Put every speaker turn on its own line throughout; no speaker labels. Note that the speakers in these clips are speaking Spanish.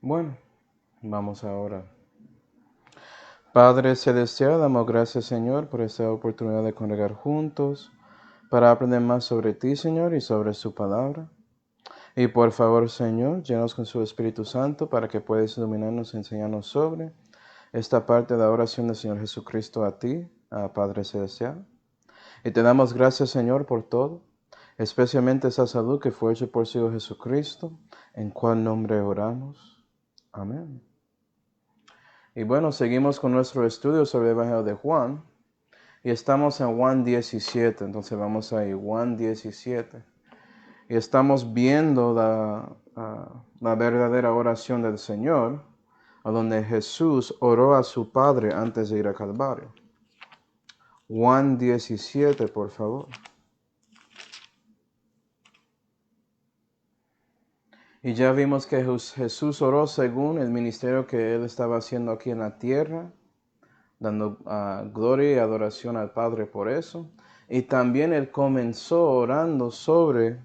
Bueno, vamos ahora. Padre Celestial, damos gracias, Señor, por esta oportunidad de congregar juntos para aprender más sobre ti, Señor, y sobre su palabra. Y por favor, Señor, llenos con su Espíritu Santo para que puedas iluminarnos y enseñarnos sobre esta parte de la oración del Señor Jesucristo a ti, a Padre Celestial. Y te damos gracias, Señor, por todo, especialmente esa salud que fue hecha por su Hijo Jesucristo, en cual nombre oramos. Amén. Y bueno, seguimos con nuestro estudio sobre el Evangelio de Juan. Y estamos en Juan 17. Entonces vamos ahí, Juan 17. Y estamos viendo la verdadera oración del Señor, a donde Jesús oró a su Padre antes de ir a Calvario. Juan 17, por favor. Y ya vimos que Jesús oró según el ministerio que Él estaba haciendo aquí en la tierra, dando gloria y adoración al Padre por eso. Y también Él comenzó orando sobre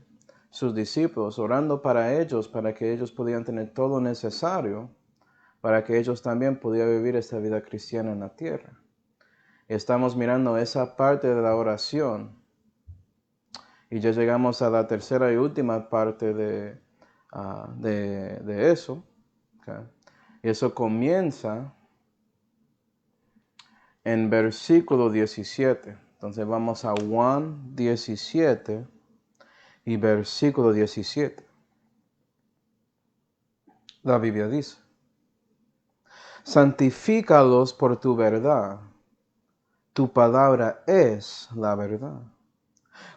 sus discípulos, orando para ellos, para que ellos pudieran tener todo lo necesario, para que ellos también pudieran vivir esta vida cristiana en la tierra. Y estamos mirando esa parte de la oración. Y ya llegamos a la tercera y última parte de eso. Okay. Y eso comienza en versículo 17. Entonces vamos a Juan 17 y versículo 17. La Biblia dice: santifícalos por tu verdad. Tu palabra es la verdad.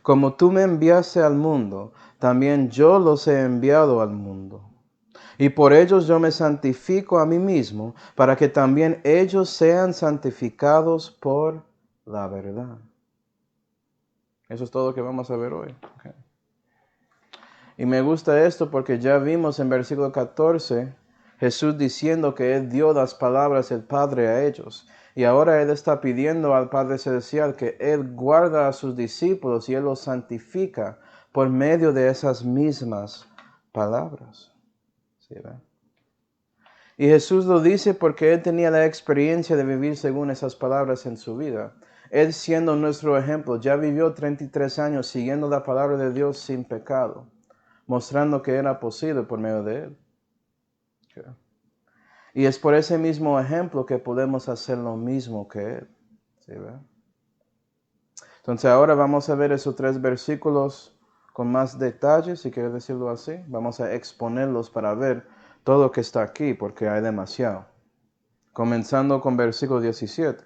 Como tú me enviaste al mundo, también yo los he enviado al mundo. Y por ellos yo me santifico a mí mismo, para que también ellos sean santificados por la verdad. Eso es todo lo que vamos a ver hoy. Okay. Y me gusta esto porque ya vimos en versículo 14, Jesús diciendo que Él dio las palabras del Padre a ellos. Y ahora Él está pidiendo al Padre Celestial que Él guarda a sus discípulos y Él los santifica por medio de esas mismas palabras. ¿Sí, verdad? Y Jesús lo dice porque Él tenía la experiencia de vivir según esas palabras en su vida. Él, siendo nuestro ejemplo, ya vivió 33 años siguiendo la palabra de Dios sin pecado, mostrando que era posible por medio de Él. Okay. Y es por ese mismo ejemplo que podemos hacer lo mismo que Él. ¿Sí, verdad? Entonces ahora vamos a ver esos 3 versículos con más detalles, si quieres decirlo así. Vamos a exponerlos para ver todo lo que está aquí, porque hay demasiado. Comenzando con versículo 17.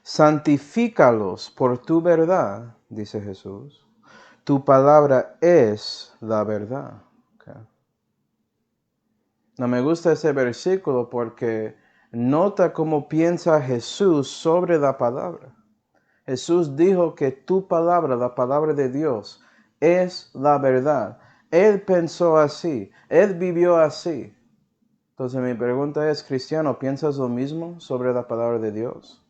Santifícalos por tu verdad, dice Jesús. Tu palabra es la verdad. Okay. No me gusta ese versículo porque nota cómo piensa Jesús sobre la palabra. Jesús dijo que tu palabra, la palabra de Dios, es la verdad. Él pensó así, Él vivió así. Entonces mi pregunta es, cristiano, ¿piensas lo mismo sobre la palabra de Dios?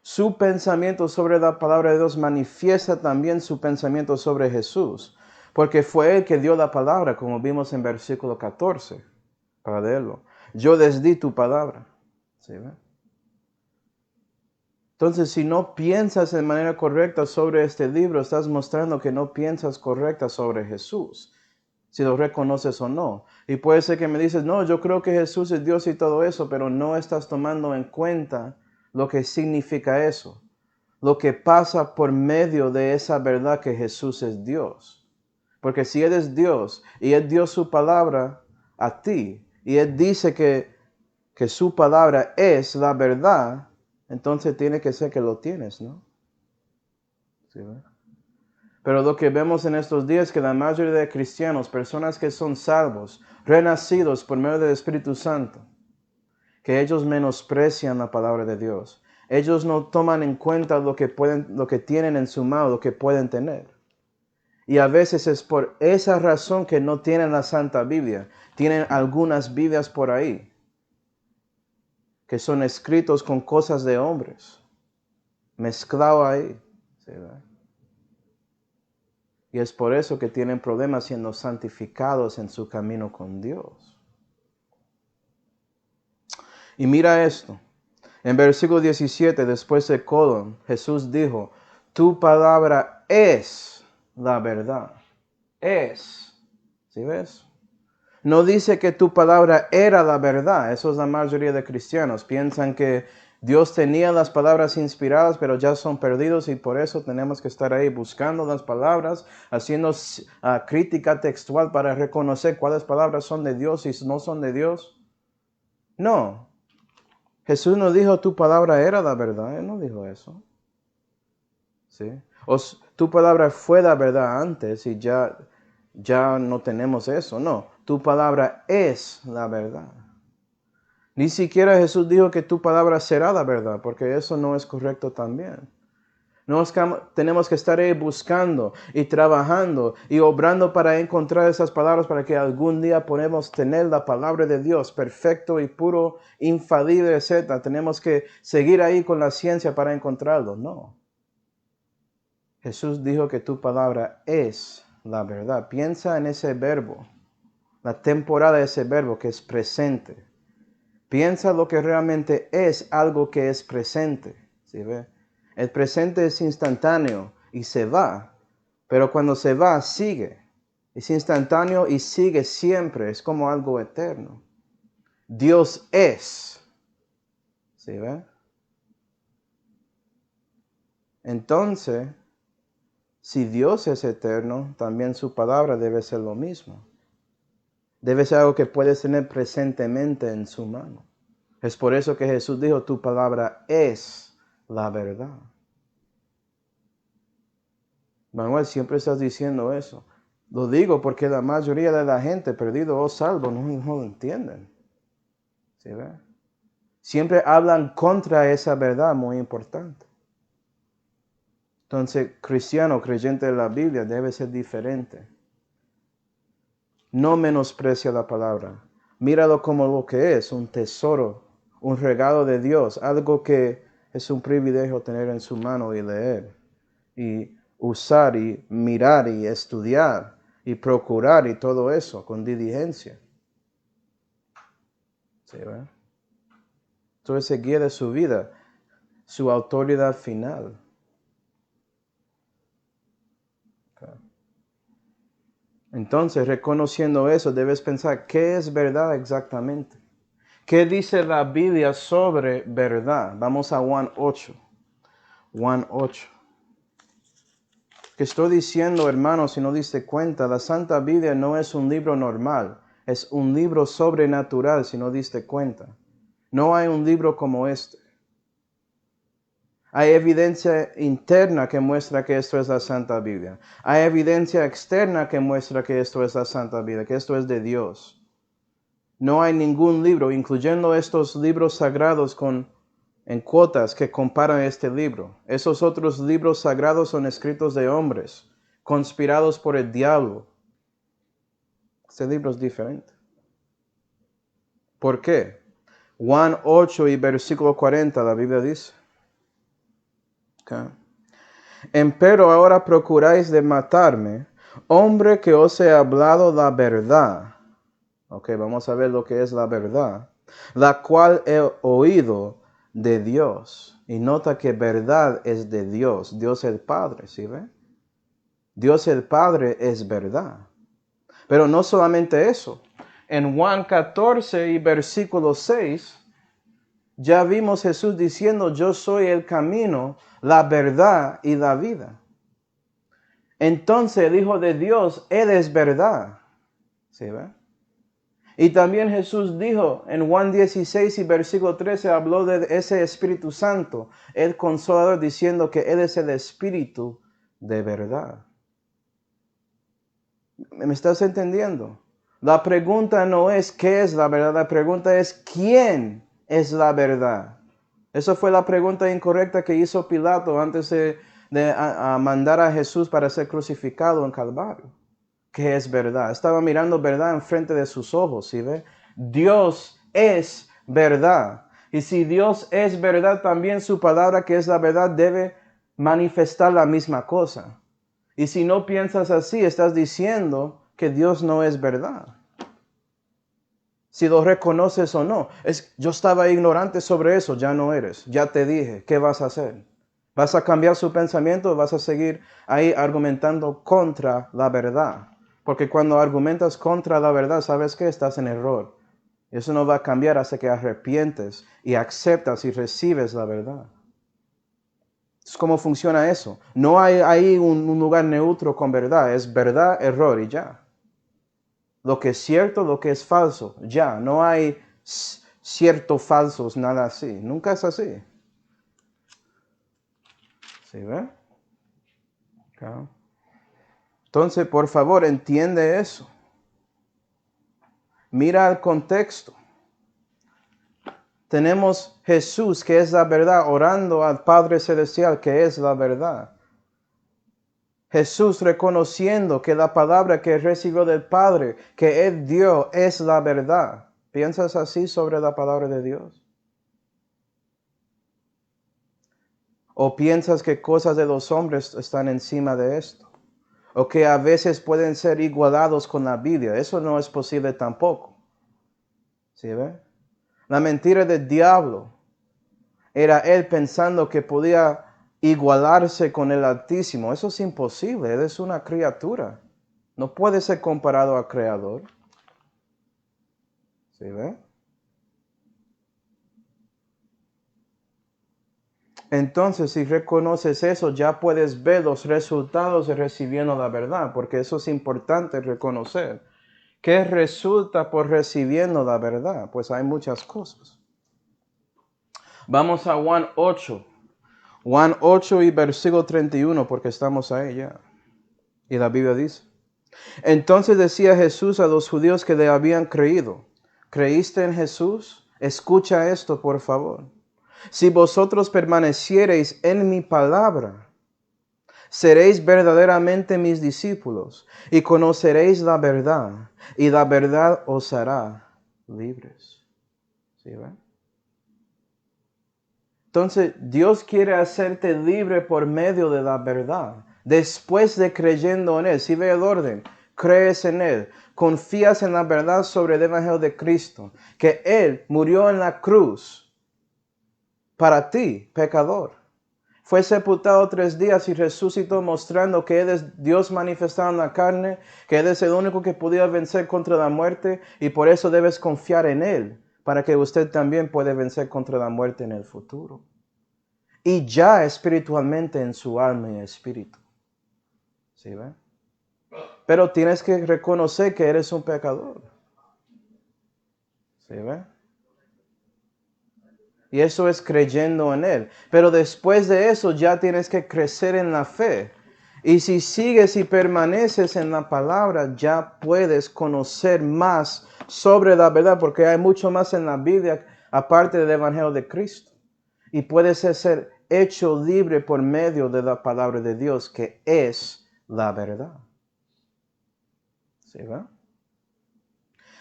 Su pensamiento sobre la palabra de Dios manifiesta también su pensamiento sobre Jesús, porque fue Él que dio la palabra, como vimos en versículo 14, para leerlo. Yo les di tu palabra. ¿Sí, ve? Entonces, si no piensas de manera correcta sobre este libro, estás mostrando que no piensas correcta sobre Jesús, si lo reconoces o no. Y puede ser que me dices, no, yo creo que Jesús es Dios y todo eso, pero no estás tomando en cuenta lo que significa eso. Lo que pasa por medio de esa verdad que Jesús es Dios. Porque si Él es Dios y Él dio su palabra a ti y Él dice que su palabra es la verdad, entonces tiene que ser que lo tienes, ¿no? ¿Sí, ¿verdad? Pero lo que vemos en estos días es que la mayoría de cristianos, personas que son salvos, renacidos por medio del Espíritu Santo, que ellos menosprecian la palabra de Dios. Ellos no toman en cuenta lo que tienen en su mano, lo que pueden tener. Y a veces es por esa razón que no tienen la Santa Biblia. Tienen algunas Biblias por ahí, que son escritos con cosas de hombres, mezclado ahí. ¿Sí, verdad? Y es por eso que tienen problemas siendo santificados en su camino con Dios. Y mira esto. En versículo 17, después de colon, Jesús dijo, tu palabra es la verdad. Es. ¿Sí ves? No dice que tu palabra era la verdad. Eso es la mayoría de cristianos. Piensan que Dios tenía las palabras inspiradas, pero ya son perdidos y por eso tenemos que estar ahí buscando las palabras, haciendo crítica textual para reconocer cuáles palabras son de Dios y no son de Dios. No. Jesús no dijo tu palabra era la verdad. Él no dijo eso. ¿Sí? Tu palabra fue la verdad antes y ya no tenemos eso. No, tu palabra es la verdad. Ni siquiera Jesús dijo que tu palabra será la verdad, porque eso no es correcto también. Tenemos que estar ahí buscando y trabajando y obrando para encontrar esas palabras para que algún día podamos tener la palabra de Dios perfecto y puro, infalible, etc. Tenemos que seguir ahí con la ciencia para encontrarlo. No. Jesús dijo que tu palabra es la verdad. Piensa en ese verbo, la temporada de ese verbo que es presente. Piensa lo que realmente es algo que es presente. ¿Sí ve? El presente es instantáneo y se va, pero cuando se va, sigue. Es instantáneo y sigue siempre. Es como algo eterno. Dios es. ¿Sí ve? Entonces, si Dios es eterno, también su palabra debe ser lo mismo. Debe ser algo que puedes tener presentemente en su mano. Es por eso que Jesús dijo, tu palabra es la verdad. Manuel, siempre estás diciendo eso. Lo digo porque la mayoría de la gente, perdido o salvo, no lo entienden. ¿Sí ve? Siempre hablan contra esa verdad muy importante. Entonces, cristiano, creyente de la Biblia, debe ser diferente. No menosprecia la palabra. Míralo como lo que es, un tesoro, un regalo de Dios, algo que es un privilegio tener en su mano y leer, y usar, y mirar, y estudiar, y procurar, y todo eso, con diligencia. ¿Sí, verdad? Entonces se guía de su vida, su autoridad final. Entonces, reconociendo eso, debes pensar, ¿qué es verdad exactamente? ¿Qué dice la Biblia sobre verdad? Vamos a Juan 8. Juan 8. Que estoy diciendo, hermanos, si no diste cuenta, la Santa Biblia no es un libro normal. Es un libro sobrenatural, si no diste cuenta. No hay un libro como este. Hay evidencia interna que muestra que esto es la Santa Biblia. Hay evidencia externa que muestra que esto es la Santa Biblia, que esto es de Dios. No hay ningún libro, incluyendo estos libros sagrados en cuotas que comparan este libro. Esos otros libros sagrados son escritos de hombres, conspirados por el diablo. Este libro es diferente. ¿Por qué? Juan 8 y versículo 40, la Biblia dice. Okay. Empero ahora procuráis de matarme, hombre que os he hablado la verdad. Ok, vamos a ver lo que es la verdad. La cual he oído de Dios. Y nota que verdad es de Dios. Dios el Padre, ¿sí ve? Dios el Padre es verdad. Pero no solamente eso. En Juan 14 y versículo 6, ya vimos Jesús diciendo, yo soy el camino, la verdad y la vida. Entonces el Hijo de Dios, Él es verdad. ¿Sí ve? Y también Jesús dijo en Juan 16 y versículo 13, habló de ese Espíritu Santo, el Consolador, diciendo que Él es el Espíritu de verdad. ¿Me estás entendiendo? La pregunta no es qué es la verdad, la pregunta es quién es la verdad. Esa fue la pregunta incorrecta que hizo Pilato antes de mandar a Jesús para ser crucificado en Calvario. ¿Qué es verdad? Estaba mirando verdad enfrente de sus ojos, ¿sí ve? Dios es verdad. Y si Dios es verdad, también su palabra, que es la verdad, debe manifestar la misma cosa. Y si no piensas así, estás diciendo que Dios no es verdad. Si lo reconoces o no. Yo estaba ignorante sobre eso, ya no eres. Ya te dije, ¿qué vas a hacer? ¿Vas a cambiar su pensamiento o vas a seguir ahí argumentando contra la verdad? Porque cuando argumentas contra la verdad, ¿sabes qué? Estás en error. Eso no va a cambiar hasta que arrepientes y aceptas y recibes la verdad. Es cómo funciona eso. No hay ahí un lugar neutro con verdad. Es verdad, error y ya. Lo que es cierto, lo que es falso, ya. No hay cierto falsos, nada así. Nunca es así. ¿Sí ve? Okay. Entonces, por favor, entiende eso. Mira el contexto. Tenemos Jesús, que es la verdad, orando al Padre Celestial, que es la verdad. Jesús reconociendo que la palabra que recibió del Padre, que Él dio, es la verdad. ¿Piensas así sobre la palabra de Dios? ¿O piensas que cosas de los hombres están encima de esto? ¿O que a veces pueden ser igualados con la Biblia? Eso no es posible tampoco. ¿Sí ve? La mentira del diablo era él pensando que podía igualarse con el Altísimo. Eso es imposible. Él es una criatura. No puede ser comparado al Creador. ¿Sí ve? Entonces, si reconoces eso, ya puedes ver los resultados de recibiendo la verdad, porque eso es importante reconocer. ¿Qué resulta por recibiendo la verdad? Pues hay muchas cosas. Vamos a Juan 8. Juan 8 y versículo 31, porque estamos ahí ya. Y la Biblia dice: entonces decía Jesús a los judíos que le habían creído: ¿creíste en Jesús? Escucha esto, por favor. Si vosotros permaneciereis en mi palabra, seréis verdaderamente mis discípulos y conoceréis la verdad, y la verdad os hará libres. ¿Sí ven? Entonces, Dios quiere hacerte libre por medio de la verdad. Después de creyendo en Él, si ve el orden, crees en Él, confías en la verdad sobre el Evangelio de Cristo, que Él murió en la cruz para ti, pecador. Fue sepultado 3 días y resucitó, mostrando que Él es Dios manifestado en la carne, que Él es el único que podía vencer contra la muerte, y por eso debes confiar en Él, para que usted también pueda vencer contra la muerte en el futuro. Y ya espiritualmente en su alma y espíritu. ¿Sí ve? Pero tienes que reconocer que eres un pecador. ¿Sí ve? Y eso es creyendo en Él. Pero después de eso ya tienes que crecer en la fe. Y si sigues y permaneces en la palabra, ya puedes conocer más sobre la verdad, porque hay mucho más en la Biblia aparte del Evangelio de Cristo. Y puedes ser hecho libre por medio de la palabra de Dios, que es la verdad. ¿Sí ve?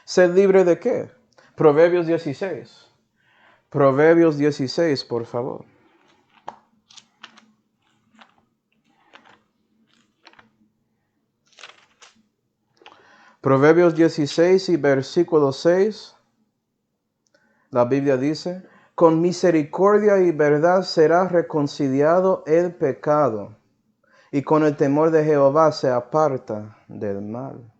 ¿Ser libre de qué? Proverbios 16. Proverbios 16, por favor. Proverbios 16 y versículo 6. La Biblia dice: con misericordia y verdad será reconciliado el pecado, y con el temor de Jehová se aparta del mal.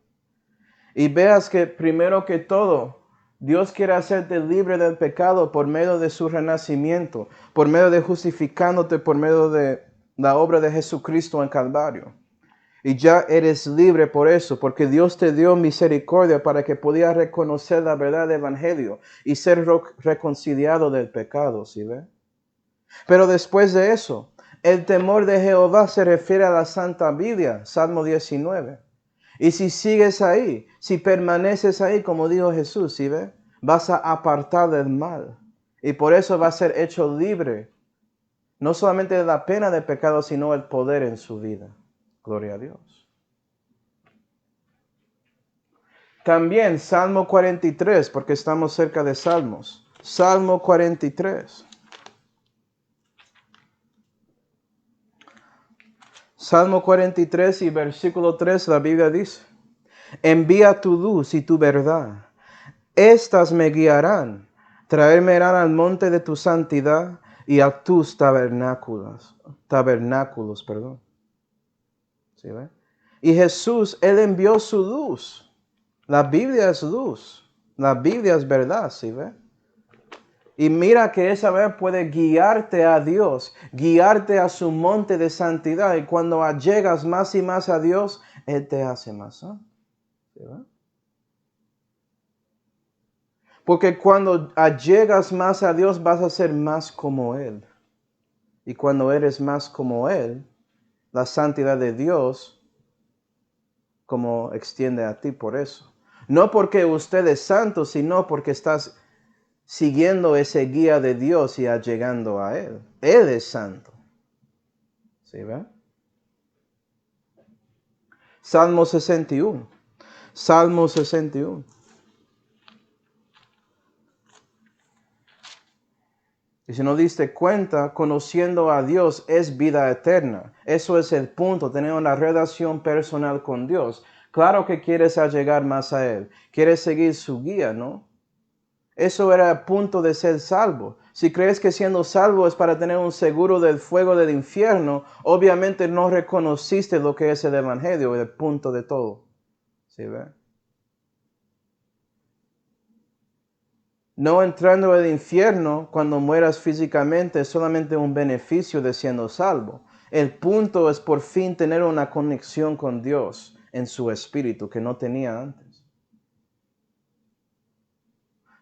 Y veas que primero que todo, Dios quiere hacerte libre del pecado por medio de su renacimiento, por medio de justificándote, por medio de la obra de Jesucristo en Calvario. Y ya eres libre por eso, porque Dios te dio misericordia para que pudieras reconocer la verdad del Evangelio y ser reconciliado del pecado, ¿sí ve? Pero después de eso, el temor de Jehová se refiere a la Santa Biblia, Salmo 19. Y si sigues ahí, si permaneces ahí, como dijo Jesús, ¿sí ve? Vas a apartar del mal. Y por eso vas a ser hecho libre, no solamente de la pena del pecado, sino el poder en su vida. Gloria a Dios. También Salmo 43, porque estamos cerca de Salmos. Salmo 43. Salmo 43 y versículo 3, la Biblia dice, envía tu luz y tu verdad. Estas me guiarán, traerme al monte de tu santidad y a tus tabernáculos, perdón. ¿Sí ve? Y Jesús, Él envió su luz. La Biblia es luz. La Biblia es verdad, ¿sí ve? Y mira que esa vez puede guiarte a Dios, guiarte a su monte de santidad. Y cuando llegas más y más a Dios, Él te hace más santo. ¿Sí ve? Porque cuando llegas más a Dios vas a ser más como Él. Y cuando eres más como Él, la santidad de Dios como extiende a ti por eso. No porque usted es santo, sino porque estás siguiendo ese guía de Dios y llegando a Él. Él es santo. ¿Sí ve? Salmo 61. Salmo 61. Y si no diste cuenta, conociendo a Dios es vida eterna. Eso es el punto, tener una relación personal con Dios. Claro que quieres llegar más a Él. Quieres seguir su guía, ¿no? Eso era el punto de ser salvo. Si crees que siendo salvo es para tener un seguro del fuego del infierno, obviamente no reconociste lo que es el evangelio, el punto de todo. ¿Sí ve? No entrando al infierno cuando mueras físicamente es solamente un beneficio de siendo salvo. El punto es por fin tener una conexión con Dios en su espíritu que no tenía antes.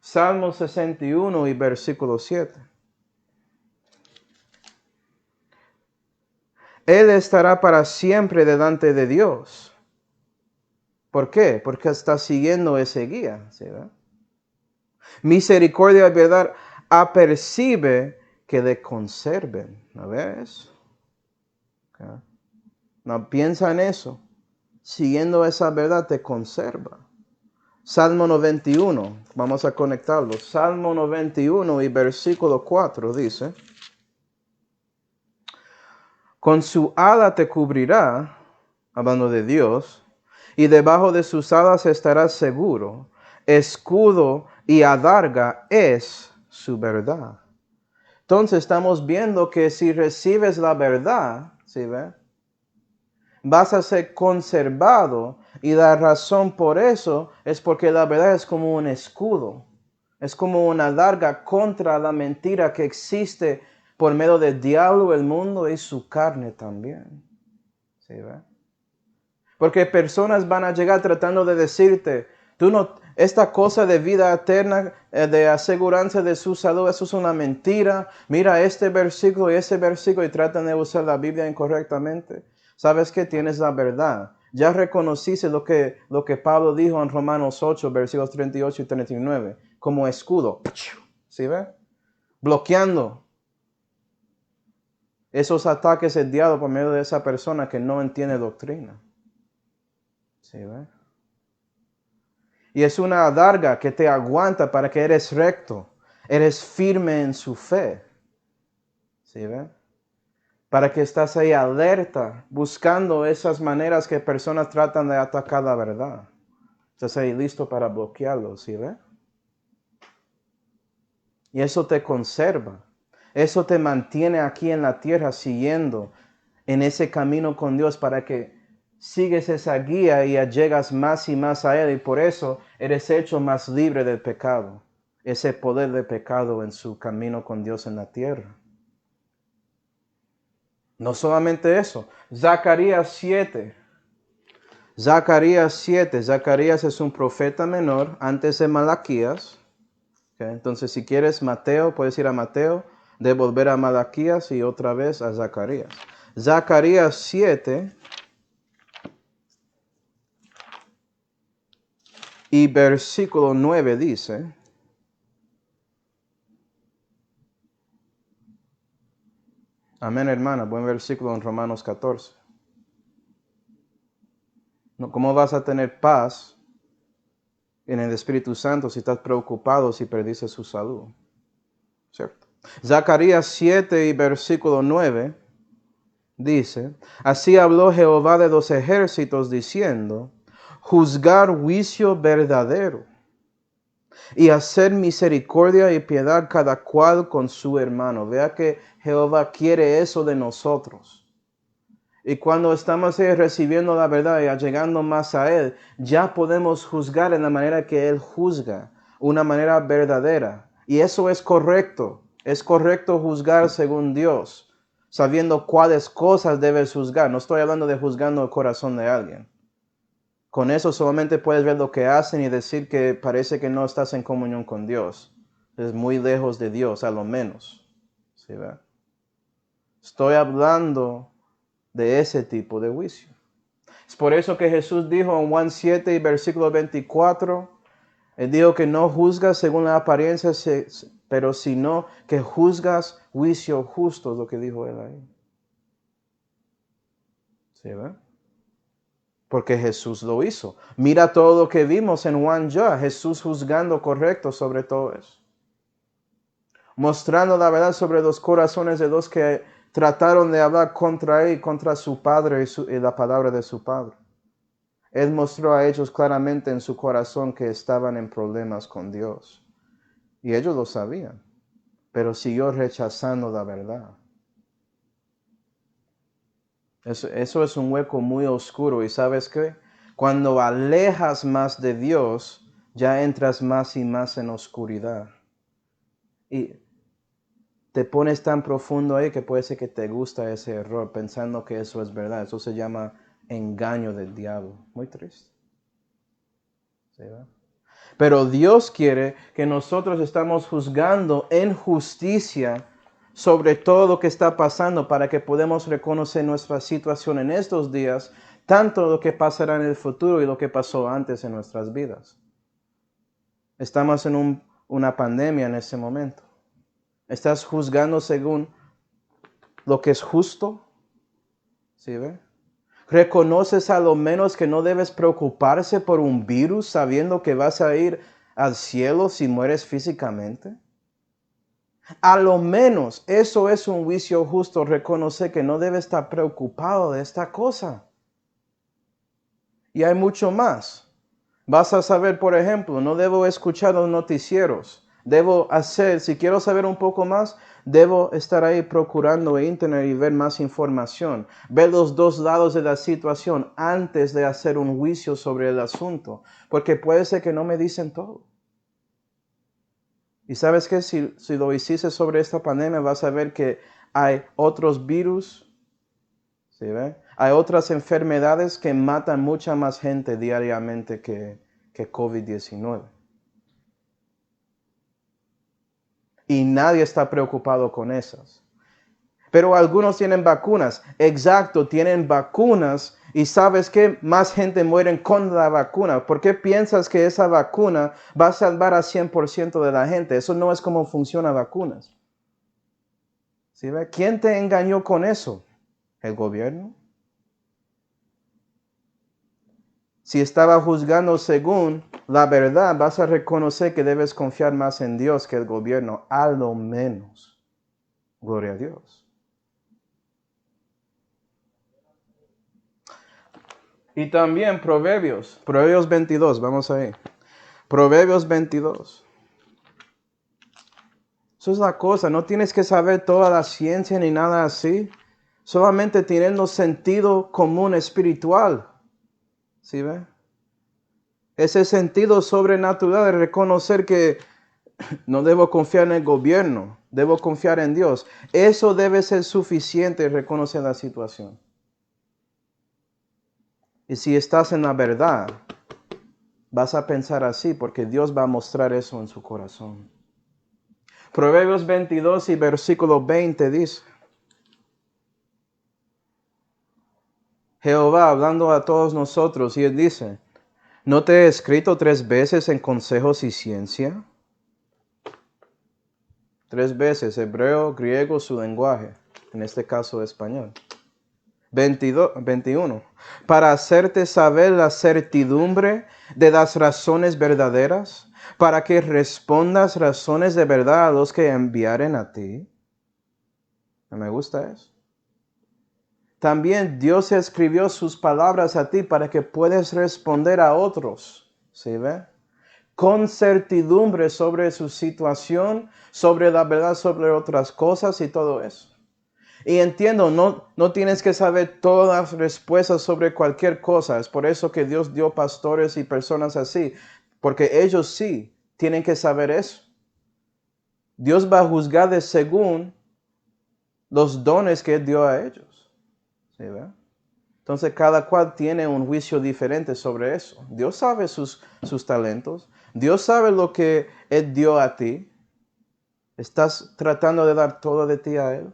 Salmo 61 y versículo 7. Él estará para siempre delante de Dios. ¿Por qué? Porque está siguiendo ese guía. ¿Sí, verdad? Misericordia y verdad apercibe que le conserven. ¿No ves? Okay. No, piensa en eso. Siguiendo esa verdad te conserva. Salmo 91. Vamos a conectarlo. Salmo 91 y versículo 4 dice. Con su ala te cubrirá, hablando de Dios, y debajo de sus alas estarás seguro. Escudo y adarga es su verdad. Entonces estamos viendo que si recibes la verdad, ¿sí ve? Vas a ser conservado y la razón por eso es porque la verdad es como un escudo. Es como una adarga contra la mentira que existe por medio del diablo, el mundo y su carne también. ¿Sí ve? Porque personas van a llegar tratando de decirte, tú no, esta cosa de vida eterna, de aseguranza de su salud, eso es una mentira. Mira este versículo y ese versículo y tratan de usar la Biblia incorrectamente. ¿Sabes qué? Tienes la verdad. Ya reconociste lo que Pablo dijo en Romanos 8, versículos 38 y 39, como escudo. ¿Sí ve? Bloqueando esos ataques del diablo por medio de esa persona que no entiende doctrina. ¿Sí ve? Y es una adarga que te aguanta para que eres recto, eres firme en su fe. ¿Sí ve? Para que estás ahí alerta, buscando esas maneras que personas tratan de atacar la verdad. Estás ahí listo para bloquearlo, ¿sí ve? Y eso te conserva. Eso te mantiene aquí en la tierra siguiendo en ese camino con Dios para que sigues esa guía y llegas más y más a Él. Y por eso eres hecho más libre del pecado. Ese poder de pecado en su camino con Dios en la tierra. No solamente eso. Zacarías 7. Zacarías 7. Zacarías es un profeta menor antes de Malaquías. Okay. Entonces si quieres Mateo, puedes ir a Mateo, de volver a Malaquías y otra vez a Zacarías. Zacarías 7 y versículo 9 dice, amén hermana, buen versículo en Romanos 14. ¿Cómo vas a tener paz en el Espíritu Santo si estás preocupado si perdiste su salud? ¿Cierto? Zacarías 7 y versículo 9 Dice, así habló Jehová de los ejércitos diciendo, juzgar juicio verdadero y hacer misericordia y piedad cada cual con su hermano. Vea que Jehová quiere eso de nosotros. Y cuando estamos recibiendo la verdad y llegando más a Él, ya podemos juzgar en la manera que Él juzga, una manera verdadera. Y eso es correcto. Es correcto juzgar según Dios, sabiendo cuáles cosas debes juzgar. No estoy hablando de juzgando el corazón de alguien. Con eso solamente puedes ver lo que hacen y decir que parece que no estás en comunión con Dios. Es muy lejos de Dios, a lo menos. ¿Sí, ve? Estoy hablando de ese tipo de juicio. Es por eso que Jesús dijo en Juan 7 y versículo 24, Él dijo que no juzgas según la apariencia, pero sino que juzgas juicio justo, es lo que dijo Él ahí. ¿Sí, ve? Porque Jesús lo hizo. Mira todo lo que vimos en Juan ya, Jesús juzgando correcto sobre todo eso. Mostrando la verdad sobre los corazones de los que trataron de hablar contra Él, contra su Padre y la palabra de su Padre. Él mostró a ellos claramente en su corazón que estaban en problemas con Dios. Y ellos lo sabían, pero siguió rechazando la verdad. Eso es un hueco muy oscuro. ¿Y sabes qué? Cuando alejas más de Dios, ya entras más y más en oscuridad. Y te pones tan profundo ahí que puede ser que te gusta ese error, pensando que eso es verdad. Eso se llama engaño del diablo. Muy triste. ¿Sí, verdad? Pero Dios quiere que nosotros estamos juzgando en justicia sobre todo lo que está pasando para que podamos reconocer nuestra situación en estos días, tanto lo que pasará en el futuro y lo que pasó antes en nuestras vidas. Estamos en una pandemia en este momento. ¿Estás juzgando según lo que es justo? ¿Sí ve? ¿Reconoces a lo menos que no debes preocuparse por un virus sabiendo que vas a ir al cielo si mueres físicamente? A lo menos eso es un juicio justo, reconocer que no debes estar preocupado de esta cosa. Y hay mucho más. Vas a saber, por ejemplo, no debo escuchar los noticieros. Debo hacer, si quiero saber un poco más, debo estar ahí procurando en internet y ver más información. Ver los dos lados de la situación antes de hacer un juicio sobre el asunto. Porque puede ser que no me dicen todo. Y sabes que si lo hiciste sobre esta pandemia, vas a ver que hay otros virus, ¿sí ve? Hay otras enfermedades que matan mucha más gente diariamente que COVID-19. Y nadie está preocupado con esas. Pero algunos tienen vacunas. Exacto, tienen vacunas. Y sabes que más gente muere con la vacuna. ¿Por qué piensas que esa vacuna va a salvar a 100% de la gente? Eso no es como funcionan vacunas. ¿Sí ve? ¿Quién te engañó con eso? ¿El gobierno? Si estaba juzgando según la verdad, vas a reconocer que debes confiar más en Dios que el gobierno, a lo menos. Gloria a Dios. Y también Proverbios 22, vamos a ver. Proverbios 22. Eso es la cosa, no tienes que saber toda la ciencia ni nada así. Solamente teniendo sentido común espiritual. ¿Sí ve? Ese sentido sobrenatural de reconocer que no debo confiar en el gobierno, debo confiar en Dios. Eso debe ser suficiente reconocer la situación. Y si estás en la verdad, vas a pensar así porque Dios va a mostrar eso en su corazón. Proverbios 22 y versículo 20 dice, Jehová hablando a todos nosotros, y Él dice, ¿no te he escrito 3 veces en consejos y ciencia? 3 veces, hebreo, griego, su lenguaje, en este caso español. 21. Para hacerte saber la certidumbre de las razones verdaderas, para que respondas razones de verdad a los que enviaren a ti. Me gusta eso. también Dios escribió sus palabras a ti para que puedas responder a otros. ¿Sí ve? Con certidumbre sobre su situación, sobre la verdad, sobre otras cosas y todo eso. Y entiendo, no tienes que saber todas las respuestas sobre cualquier cosa. Es por eso que Dios dio pastores y personas así, porque ellos sí tienen que saber eso. Dios va a juzgar de según los dones que Él dio a ellos. ¿Sí, ve? Entonces cada cual tiene un juicio diferente sobre eso. Dios sabe sus talentos. Dios sabe lo que Él dio a ti. ¿Estás tratando de dar todo de ti a Él?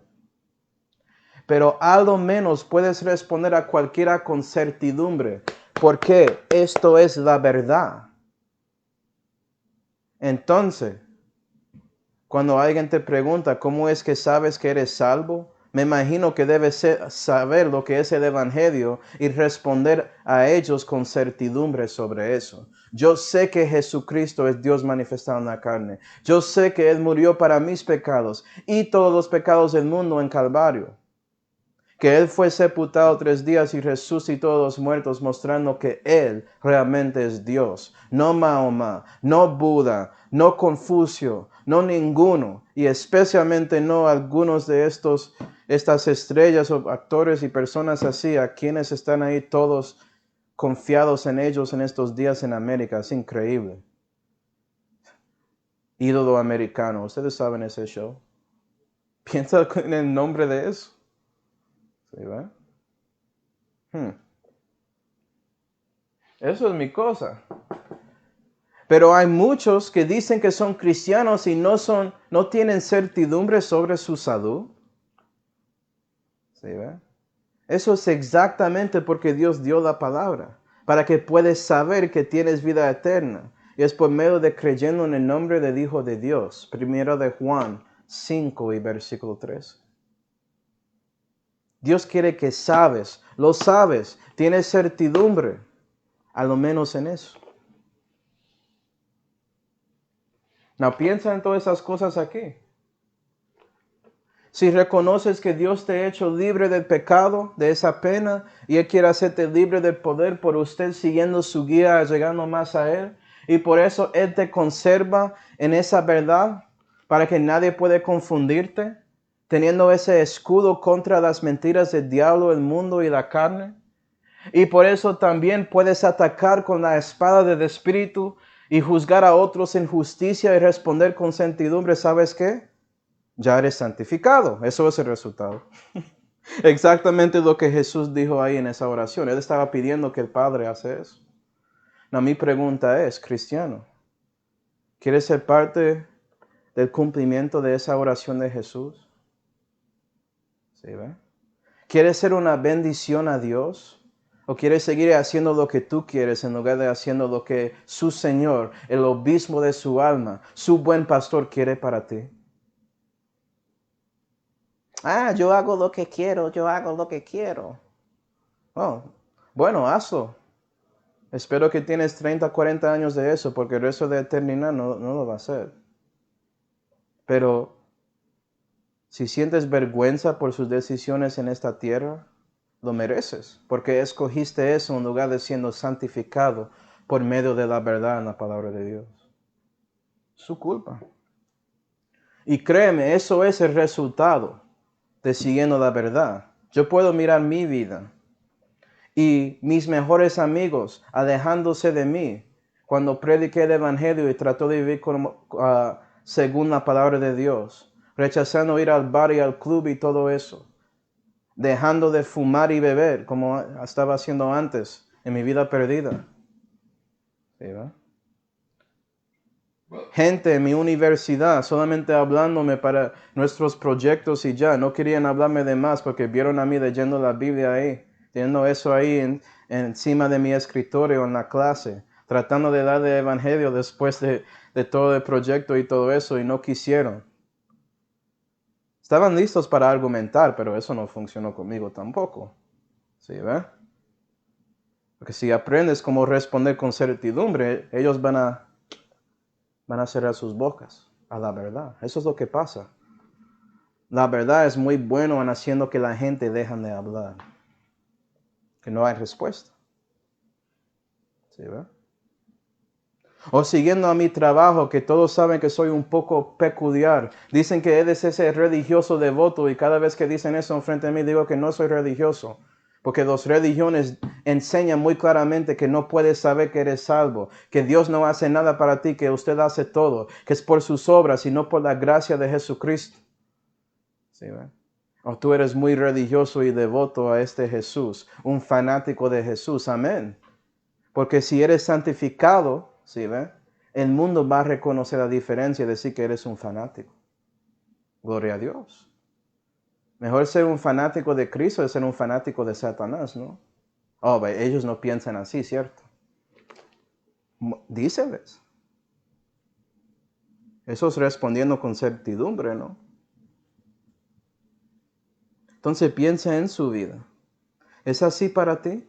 Pero a lo menos puedes responder a cualquiera con certidumbre, porque esto es la verdad. Entonces, cuando alguien te pregunta cómo es que sabes que eres salvo, me imagino que debes saber lo que es el Evangelio y responder a ellos con certidumbre sobre eso. Yo sé que Jesucristo es Dios manifestado en la carne. Yo sé que Él murió para mis pecados y todos los pecados del mundo en Calvario. Que Él fue sepultado 3 días y resucitó de los muertos, mostrando que Él realmente es Dios. No Mahoma, no Buda, no Confucio, no ninguno, y especialmente no algunos de estas estrellas o actores y personas así, a quienes están ahí todos confiados en ellos en estos días en América. Es increíble. Ídolo americano, ustedes saben ese show. Piensa en el nombre de eso. ¿Sí, va? Eso es mi cosa. Pero hay muchos que dicen que son cristianos y no tienen certidumbre sobre su salud. ¿Sí, ve? Eso es exactamente porque Dios dio la palabra, para que puedas saber que tienes vida eterna. Y es por medio de creyendo en el nombre del Hijo de Dios. Primero de Juan 5 y versículo 3. Dios quiere que lo sabes, tienes certidumbre, a lo menos en eso. No, piensa en todas esas cosas aquí. Si reconoces que Dios te ha hecho libre del pecado, de esa pena, y Él quiere hacerte libre del poder por usted siguiendo su guía, llegando más a Él, y por eso Él te conserva en esa verdad, para que nadie pueda confundirte, teniendo ese escudo contra las mentiras del diablo, el mundo y la carne. Y por eso también puedes atacar con la espada del Espíritu y juzgar a otros en justicia y responder con certidumbre. ¿Sabes qué? Ya eres santificado. Eso es el resultado. Exactamente lo que Jesús dijo ahí en esa oración. Él estaba pidiendo que el Padre hace eso. No, mi pregunta es, cristiano, ¿quieres ser parte del cumplimiento de esa oración de Jesús? ¿Sí, ve? ¿Quieres ser una bendición a Dios? ¿O quieres seguir haciendo lo que tú quieres en lugar de haciendo lo que su Señor, el obispo de su alma, su buen pastor quiere para ti? Yo hago lo que quiero, yo hago lo que quiero. Oh, bueno, hazlo. Espero que tienes 30, 40 años de eso, porque el resto de eternidad no lo va a hacer. Pero si sientes vergüenza por sus decisiones en esta tierra, lo mereces, porque escogiste eso en lugar de siendo santificado por medio de la verdad en la palabra de Dios. Su culpa. Y créeme, eso es el resultado de siguiendo la verdad. Yo puedo mirar mi vida y mis mejores amigos alejándose de mí cuando prediqué el Evangelio y trató de vivir según la palabra de Dios, rechazando ir al bar y al club y todo eso, dejando de fumar y beber como estaba haciendo antes en mi vida perdida. ¿Sí, va? Gente en mi universidad solamente hablándome para nuestros proyectos y ya, no querían hablarme de más porque vieron a mí leyendo la Biblia ahí, teniendo eso ahí encima de mi escritorio en la clase, tratando de darle el evangelio después de todo el proyecto y todo eso, y no quisieron. Estaban listos para argumentar, pero eso no funcionó conmigo tampoco. ¿Sí, ve? Porque si aprendes cómo responder con certidumbre, ellos van a cerrar sus bocas a la verdad. Eso es lo que pasa. La verdad es muy bueno en haciendo que la gente deje de hablar. que no hay respuesta. ¿Sí, ve? O siguiendo a mi trabajo, que todos saben que soy un poco peculiar. Dicen que eres ese religioso devoto y cada vez que dicen eso enfrente de mí digo que no soy religioso. Porque las religiones enseñan muy claramente que no puedes saber que eres salvo, que Dios no hace nada para ti, que usted hace todo, que es por sus obras y no por la gracia de Jesucristo. ¿Sí, ve? O tú eres muy religioso y devoto a este Jesús, un fanático de Jesús. Amén. Porque si eres santificado, ¿sí, ve? El mundo va a reconocer la diferencia y decir que eres un fanático. Gloria a Dios. Mejor ser un fanático de Cristo que ser un fanático de Satanás, ¿no? Oh, ellos no piensan así, ¿cierto? Díceles. Eso es respondiendo con certidumbre, ¿no? Entonces piensa en su vida. ¿Es así para ti?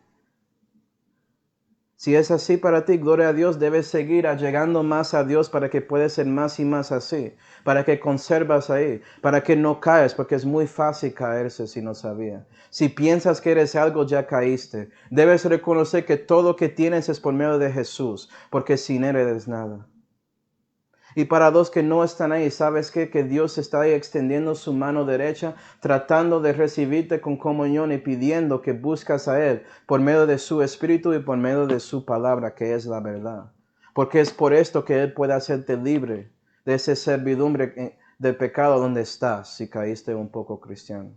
Si es así para ti, gloria a Dios, debes seguir allegando más a Dios para que puedas ser más y más así, para que conservas ahí, para que no caes, porque es muy fácil caerse si no sabía. Si piensas que eres algo, ya caíste. Debes reconocer que todo lo que tienes es por medio de Jesús, porque sin Él eres nada. Y para los que no están ahí, ¿sabes qué? Que Dios está ahí extendiendo su mano derecha, tratando de recibirte con comunión y pidiendo que buscas a Él por medio de su Espíritu y por medio de su palabra, que es la verdad. Porque es por esto que Él puede hacerte libre de esa servidumbre del pecado donde estás, si caíste un poco cristiano.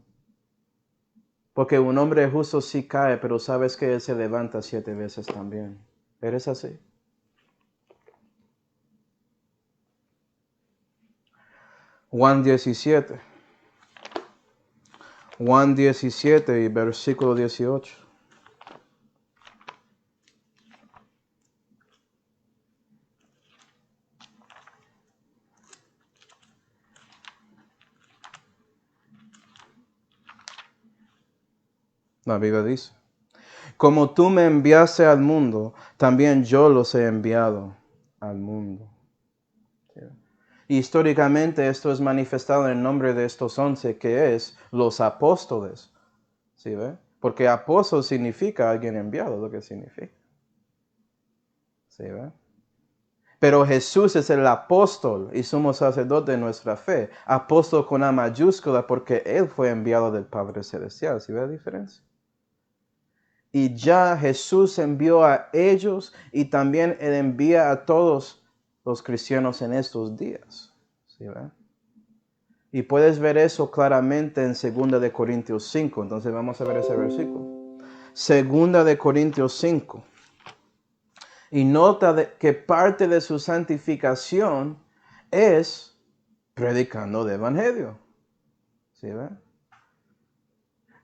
Porque un hombre justo sí cae, pero sabes que Él se levanta 7 veces también. ¿Eres así? Juan 17. Juan 17 y versículo 18. La Biblia dice, como tú me enviaste al mundo, también yo los he enviado al mundo. Históricamente esto es manifestado en el nombre de estos 11, que es los apóstoles. ¿Sí ve? Porque apóstol significa alguien enviado, lo que significa. ¿Sí ve? Pero Jesús es el apóstol y sumo sacerdote de nuestra fe. Apóstol con A mayúscula porque Él fue enviado del Padre Celestial. ¿Sí ve la diferencia? Y ya Jesús envió a ellos y también Él envía a todos los cristianos en estos días. ¿Sí ve? Y puedes ver eso claramente en 2 de Corintios 5. Entonces vamos a ver ese versículo. 2 de Corintios 5. Y nota que parte de su santificación es predicando el evangelio. ¿Sí ve?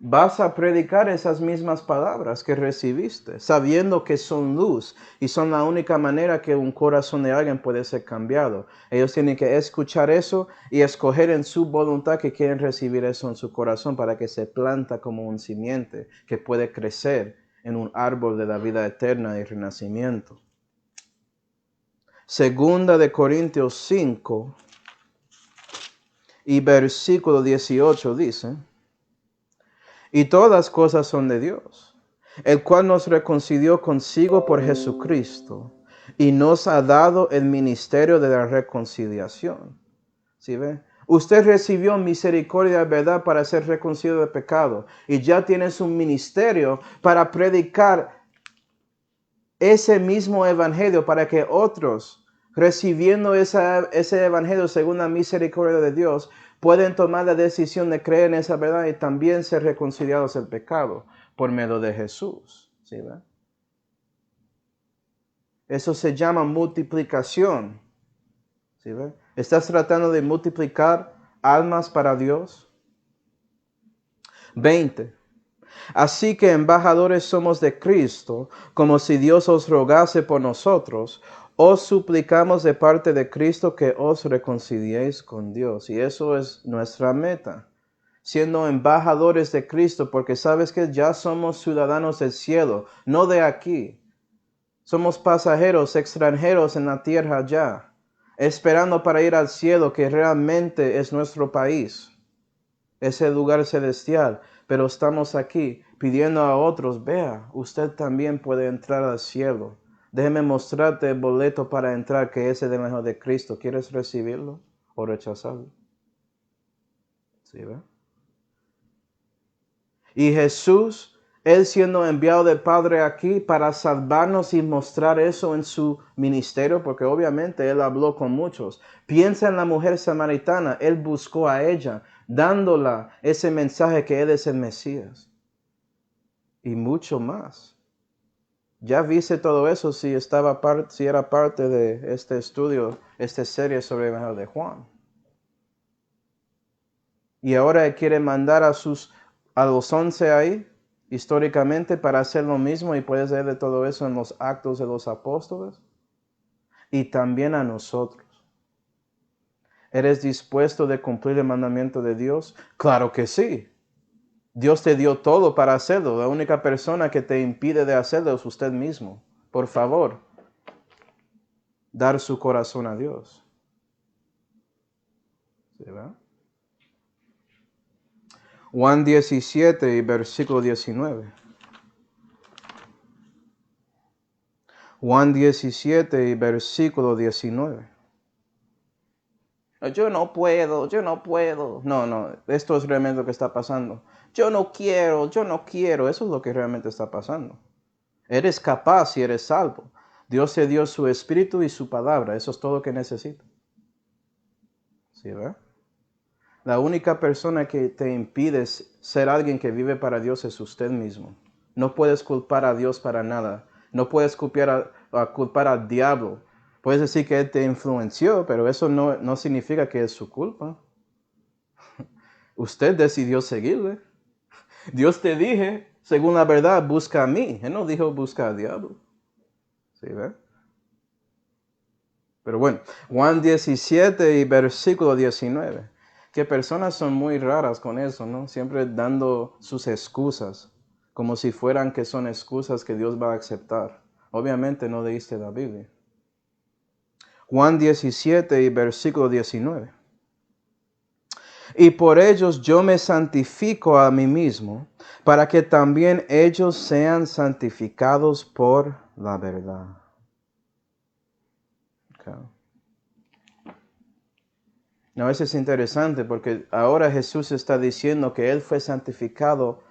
Vas a predicar esas mismas palabras que recibiste, sabiendo que son luz y son la única manera que un corazón de alguien puede ser cambiado. Ellos tienen que escuchar eso y escoger en su voluntad que quieren recibir eso en su corazón para que se planta como un simiente que puede crecer en un árbol de la vida eterna y renacimiento. 2 de Corintios 5 y versículo 18 dice, y todas las cosas son de Dios, el cual nos reconcilió consigo por Jesucristo y nos ha dado el ministerio de la reconciliación. ¿Sí ve? Usted recibió misericordia y verdad para ser reconciliado de pecado y ya tienes un ministerio para predicar ese mismo evangelio para que otros, recibiendo ese evangelio según la misericordia de Dios, pueden tomar la decisión de creer en esa verdad y también ser reconciliados del pecado por medio de Jesús. ¿Sí, ve? Eso se llama multiplicación. ¿Sí, ve? ¿Estás tratando de multiplicar almas para Dios? 20. Así que embajadores somos de Cristo, como si Dios os rogase por nosotros. Os suplicamos de parte de Cristo que os reconciliéis con Dios. Y eso es nuestra meta, siendo embajadores de Cristo, porque sabes que ya somos ciudadanos del cielo, no de aquí. Somos pasajeros, extranjeros en la tierra ya, esperando para ir al cielo, que realmente es nuestro país, ese lugar celestial. pero estamos aquí pidiendo a otros, vea, usted también puede entrar al cielo. Déjeme mostrarte el boleto para entrar, que es el Evangelio de Cristo. ¿Quieres recibirlo o rechazarlo? ¿Sí, ve? Y Jesús, Él siendo enviado del Padre aquí para salvarnos y mostrar eso en su ministerio, porque obviamente Él habló con muchos. Piensa en la mujer samaritana, Él buscó a ella, dándola ese mensaje que Él es el Mesías. Y mucho más. Ya viste todo eso si era parte de este estudio, esta serie sobre el Evangelio de Juan. Y ahora Él quiere mandar a los 11 ahí, históricamente, para hacer lo mismo, y puedes leer de todo eso en los Actos de los Apóstoles. Y también a nosotros. ¿Eres dispuesto de cumplir el mandamiento de Dios? Claro que sí. Dios te dio todo para hacerlo. La única persona que te impide de hacerlo es usted mismo. Por favor, dar su corazón a Dios. ¿Sí, verdad? Juan 17 y versículo 19. Juan 17 y versículo 19. Yo no puedo, yo no puedo. No, esto es realmente lo que está pasando. Yo no quiero. Eso es lo que realmente está pasando. Eres capaz y eres salvo. Dios te dio su espíritu y su palabra. Eso es todo lo que necesitas. ¿Sí, verdad? La única persona que te impide ser alguien que vive para Dios es usted mismo. No puedes culpar a Dios para nada. No puedes culpar al diablo. Puedes decir que Él te influenció, pero eso no significa que es su culpa. Usted decidió seguirle. Dios te dije, según la verdad, busca a mí. Él no dijo busca al diablo. ¿Sí, ve? Pero bueno, Juan 17 y versículo 19. Que personas son muy raras con eso, ¿no? Siempre dando sus excusas, como si fueran que son excusas que Dios va a aceptar. Obviamente no leíste la Biblia. Juan 17 y versículo 19. Y por ellos yo me santifico a mí mismo, para que también ellos sean santificados por la verdad. Okay. No, eso es interesante porque ahora Jesús está diciendo que Él fue santificado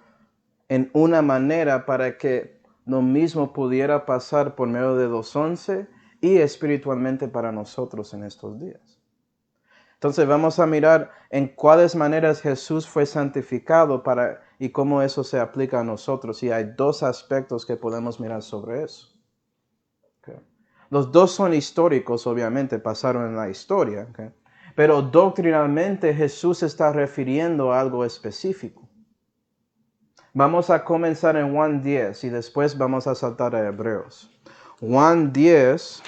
en una manera para que lo mismo pudiera pasar por medio de los 11 y espiritualmente para nosotros en estos días. Entonces vamos a mirar en cuáles maneras Jesús fue santificado y cómo eso se aplica a nosotros. Y hay dos aspectos que podemos mirar sobre eso. Okay. Los dos son históricos, obviamente, pasaron en la historia. Okay. Pero doctrinalmente Jesús está refiriendo a algo específico. Vamos a comenzar en Juan 10 y después vamos a saltar a Hebreos. Juan 10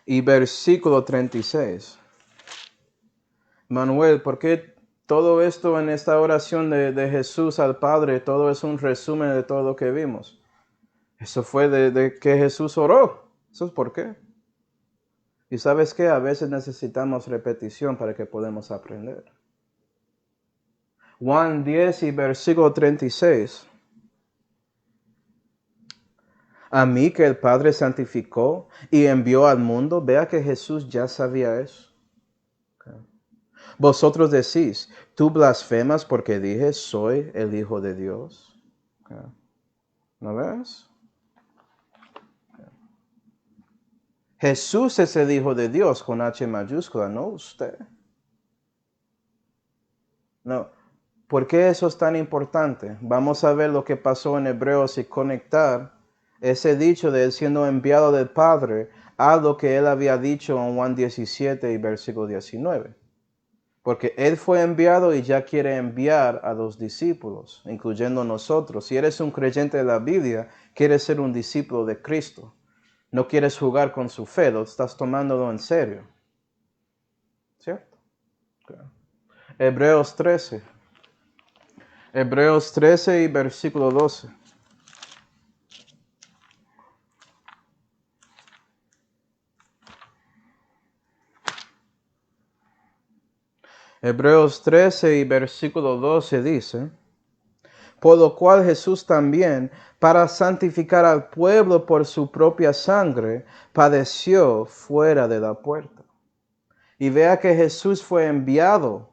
y versículo 36. Manuel, ¿por qué todo esto en esta oración de Jesús al Padre, todo es un resumen de todo lo que vimos? Eso fue de que Jesús oró. ¿Eso es por qué? Y sabes qué, a veces necesitamos repetición para que podamos aprender. Juan 10 y versículo 36. A mí que el Padre santificó y envió al mundo, vea que Jesús ya sabía eso. Okay. Vosotros decís, tú blasfemas porque dije, soy el Hijo de Dios. Okay. ¿No ves? Okay. Jesús es el Hijo de Dios con H mayúscula, no usted. No. ¿Por qué eso es tan importante? Vamos a ver lo que pasó en Hebreos y conectar ese dicho de él siendo enviado del Padre a lo que él había dicho en Juan 17 y versículo 19. Porque él fue enviado y ya quiere enviar a los discípulos, incluyendo nosotros. Si eres un creyente de la Biblia, quieres ser un discípulo de Cristo. No quieres jugar con su fe, lo estás tomándolo en serio. ¿Cierto? Okay. Hebreos 13. Hebreos 13 y versículo 12. Hebreos 13 y versículo 12 dice, por lo cual Jesús también, para santificar al pueblo por su propia sangre, padeció fuera de la puerta. Y vea que Jesús fue enviado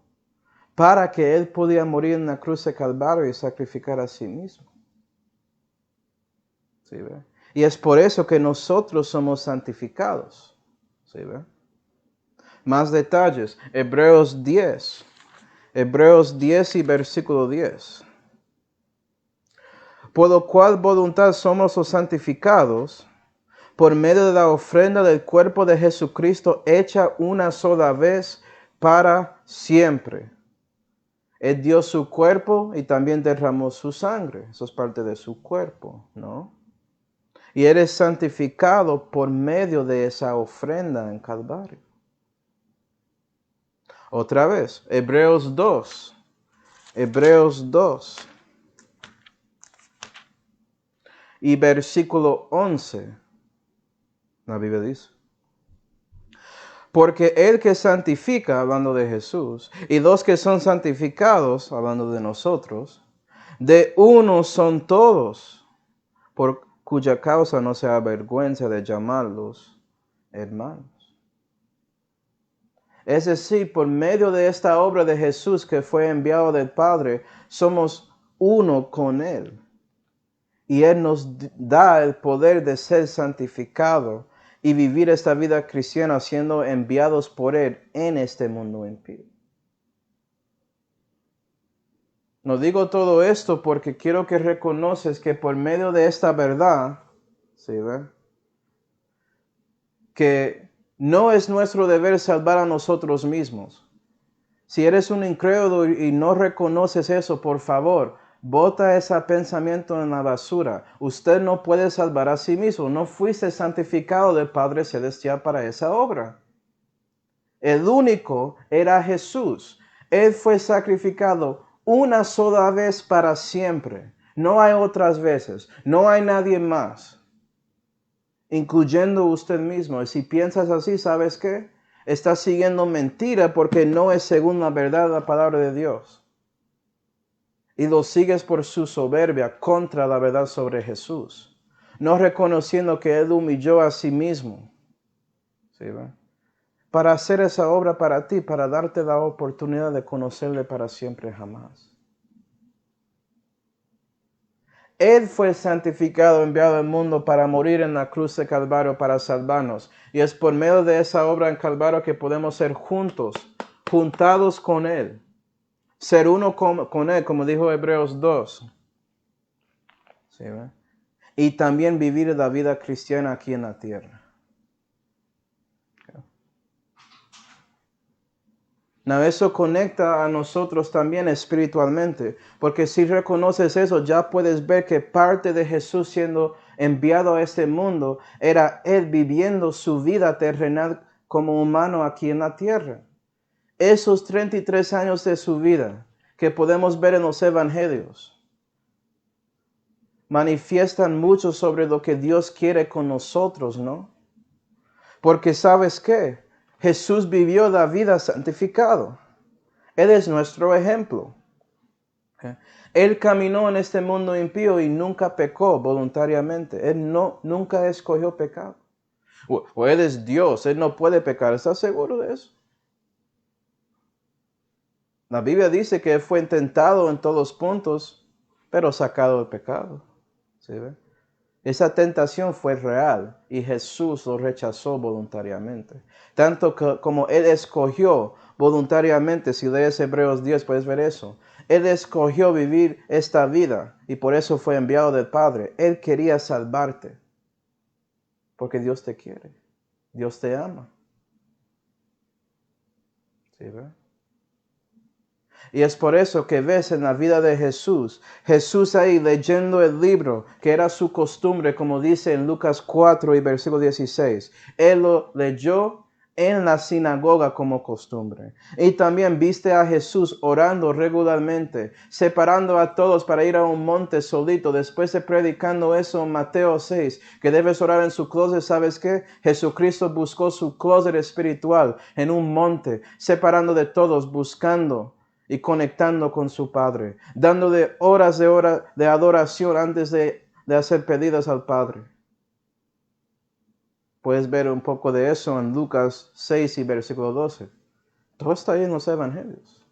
para que Él pudiera morir en la cruz de Calvario y sacrificar a sí mismo. ¿Sí ve? Y es por eso que nosotros somos santificados. ¿Sí ve? Más detalles. Hebreos 10. Hebreos 10 y versículo 10. Por lo cual voluntad somos los santificados por medio de la ofrenda del cuerpo de Jesucristo hecha una sola vez para siempre. Él dio su cuerpo y también derramó su sangre. Eso es parte de su cuerpo, ¿no? Y eres santificado por medio de esa ofrenda en Calvario. Otra vez, Hebreos 2. Hebreos 2. Y versículo 11. La Biblia dice. Porque el que santifica, hablando de Jesús, y los que son santificados, hablando de nosotros, de uno son todos, por cuya causa no se avergüenza de llamarlos hermanos. Es decir, por medio de esta obra de Jesús que fue enviado del Padre, somos uno con Él. Y Él nos da el poder de ser santificado y vivir esta vida cristiana siendo enviados por Él en este mundo impío. No digo todo esto porque quiero que reconoces que por medio de esta verdad, ¿sí ve? Que no es nuestro deber salvar a nosotros mismos. Si eres un incrédulo y no reconoces eso, por favor, bota ese pensamiento en la basura. Usted no puede salvar a sí mismo. No fuiste santificado del Padre Celestial para esa obra. El único era Jesús. Él fue sacrificado una sola vez para siempre. No hay otras veces. No hay nadie más, incluyendo usted mismo. Y si piensas así, ¿sabes qué? Estás siguiendo mentira porque no es según la verdad de la palabra de Dios. Y lo sigues por su soberbia contra la verdad sobre Jesús. No reconociendo que Él humilló a sí mismo. ¿Sí, va? Para hacer esa obra para ti, para darte la oportunidad de conocerle para siempre jamás. Él fue santificado, enviado al mundo para morir en la cruz de Calvario para salvarnos. Y es por medio de esa obra en Calvario que podemos ser juntados con Él. Ser uno con Él, como dijo Hebreos 2. ¿Sí, ve? Y también vivir la vida cristiana aquí en la tierra. No, eso conecta a nosotros también espiritualmente, porque si reconoces eso, ya puedes ver que parte de Jesús siendo enviado a este mundo era Él viviendo su vida terrenal como humano aquí en la tierra. Esos 33 años de su vida que podemos ver en los evangelios manifiestan mucho sobre lo que Dios quiere con nosotros, ¿no? Porque ¿sabes qué? Jesús vivió la vida santificado. Él es nuestro ejemplo. Él caminó en este mundo impío y nunca pecó voluntariamente. Él nunca escogió pecado. O Él es Dios, Él no puede pecar. ¿Estás seguro de eso? La Biblia dice que Él fue tentado en todos puntos, pero sacado del pecado. ¿Sí ve? Esa tentación fue real y Jesús lo rechazó voluntariamente. Tanto como Él escogió voluntariamente, si lees Hebreos 10 puedes ver eso. Él escogió vivir esta vida y por eso fue enviado del Padre. Él quería salvarte porque Dios te quiere. Dios te ama. ¿Sí ve? Y es por eso que ves en la vida de Jesús, Jesús ahí leyendo el libro, que era su costumbre, como dice en Lucas 4 y versículo 16. Él lo leyó en la sinagoga como costumbre. Y también viste a Jesús orando regularmente, separando a todos para ir a un monte solito. Después de predicando eso en Mateo 6, que debes orar en su closet, ¿sabes qué? Jesucristo buscó su closet espiritual en un monte, separando de todos, buscando y conectando con su Padre, dándole horas de adoración antes de hacer pedidos al Padre. Puedes ver un poco de eso en Lucas 6 y versículo 12. Todo está ahí en los evangelios.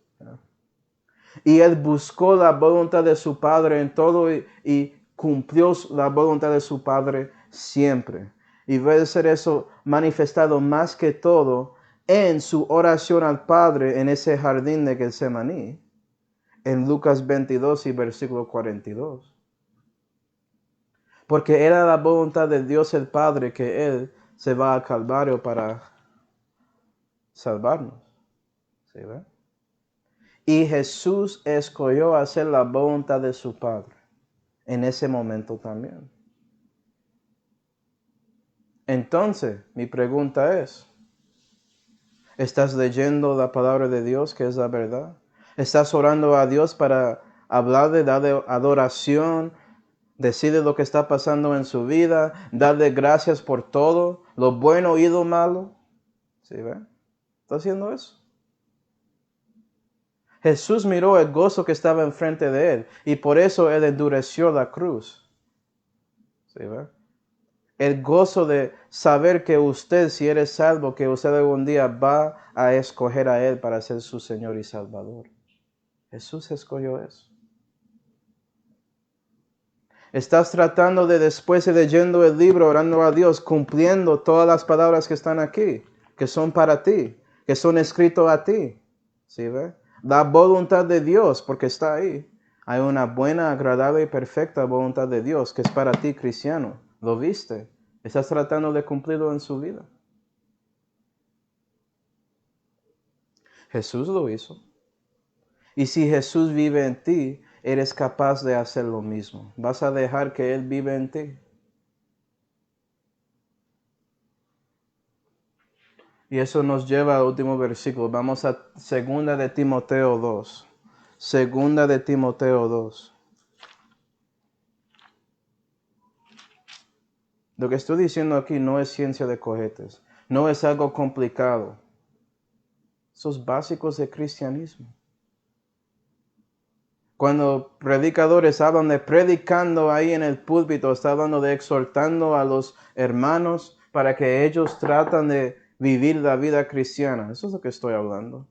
Y él buscó la voluntad de su Padre en todo y cumplió la voluntad de su Padre siempre. Y debe ser eso manifestado más que todo en su oración al Padre en ese jardín de Getsemaní, en Lucas 22 y versículo 42. Porque era la voluntad de Dios el Padre que Él se va al Calvario para salvarnos. ¿Sí ve? Y Jesús escogió hacer la voluntad de su Padre en ese momento también. Entonces, mi pregunta es, ¿estás leyendo la palabra de Dios, que es la verdad? ¿Estás orando a Dios para hablarle, darle adoración, decirle lo que está pasando en su vida, darle gracias por todo, lo bueno y lo malo? ¿Sí ve? ¿Está haciendo eso? Jesús miró el gozo que estaba enfrente de él y por eso él endureció la cruz. ¿Sí ve? El gozo de saber que usted, si eres salvo, que usted algún día va a escoger a él para ser su Señor y Salvador. Jesús escogió eso. Estás tratando de, después de leyendo el libro, orando a Dios, cumpliendo todas las palabras que están aquí, que son para ti, que son escritos a ti. ¿Sí ve? La voluntad de Dios, porque está ahí. Hay una buena, agradable y perfecta voluntad de Dios que es para ti, cristiano. ¿Lo viste? ¿Estás tratando de cumplirlo en su vida? Jesús lo hizo. Y si Jesús vive en ti, eres capaz de hacer lo mismo. ¿Vas a dejar que Él vive en ti? Y eso nos lleva al último versículo. Vamos a 2 de Timoteo 2. 2 de Timoteo 2. Lo que estoy diciendo aquí no es ciencia de cohetes. No es algo complicado. Esos básicos de cristianismo. Cuando predicadores hablan de predicando ahí en el púlpito, está hablando de exhortando a los hermanos para que ellos tratan de vivir la vida cristiana. Eso es lo que estoy hablando.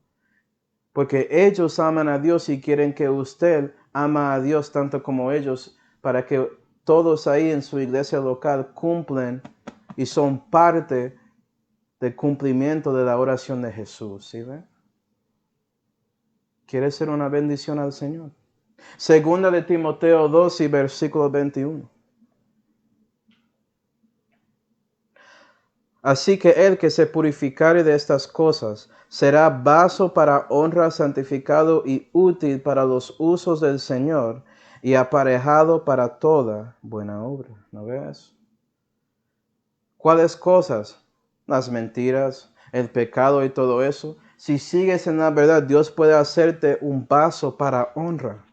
Porque ellos aman a Dios y quieren que usted ama a Dios tanto como ellos, para que todos ahí en su iglesia local cumplen y son parte del cumplimiento de la oración de Jesús. ¿Sí ve? ¿Quiere ser una bendición al Señor? 2 de Timoteo 2 y versículo 21. Así que el que se purificare de estas cosas será vaso para honra, santificado y útil para los usos del Señor y aparejado para toda buena obra. ¿No ves? ¿Cuáles cosas? Las mentiras, el pecado y todo eso. Si sigues en la verdad, Dios puede hacerte un vaso para honra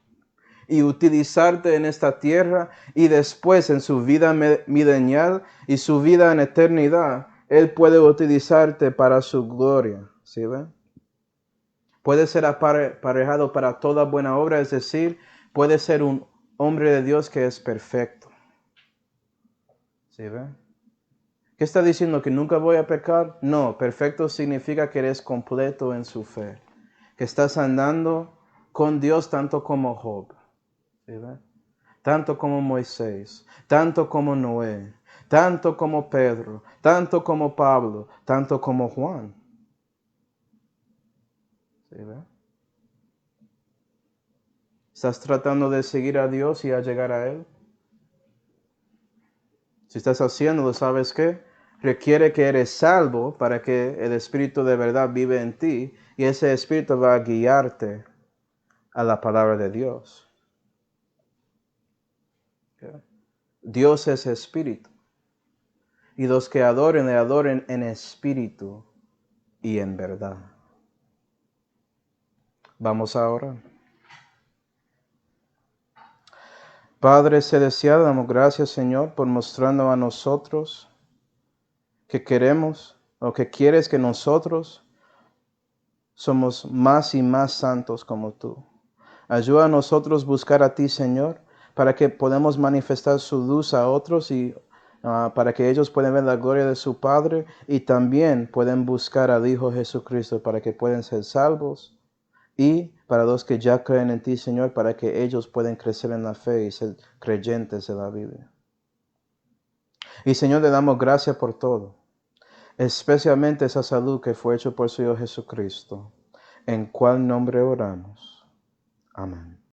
y utilizarte en esta tierra y después en su vida milenial y su vida en eternidad, Él puede utilizarte para su gloria. ¿Sí ven? Puede ser aparejado para toda buena obra, es decir, puede ser un hombre de Dios que es perfecto. ¿Sí ven? ¿Qué está diciendo? ¿Que nunca voy a pecar? No, perfecto significa que eres completo en su fe, que estás andando con Dios tanto como Job. ¿Sí ven? Tanto como Moisés, tanto como Noé, tanto como Pedro, tanto como Pablo, tanto como Juan. ¿Sí ve? ¿Estás tratando de seguir a Dios y a llegar a Él? Si estás haciéndolo, ¿sabes qué? Requiere que eres salvo para que el Espíritu de verdad vive en ti y ese Espíritu va a guiarte a la palabra de Dios. ¿Okay? Dios es Espíritu. Y los que adoren, le adoren en espíritu y en verdad. Vamos a orar. Padre celestial, damos gracias, Señor, por mostrarnos a nosotros que queremos o que quieres que nosotros somos más y más santos como tú. Ayuda a nosotros buscar a ti, Señor, para que podamos manifestar su luz a otros y para que ellos puedan ver la gloria de su Padre y también pueden buscar al Hijo Jesucristo para que puedan ser salvos y para los que ya creen en ti, Señor, para que ellos puedan crecer en la fe y ser creyentes de la Biblia. Y Señor, le damos gracias por todo, especialmente esa salud que fue hecha por su Hijo Jesucristo, en cual nombre oramos. Amén.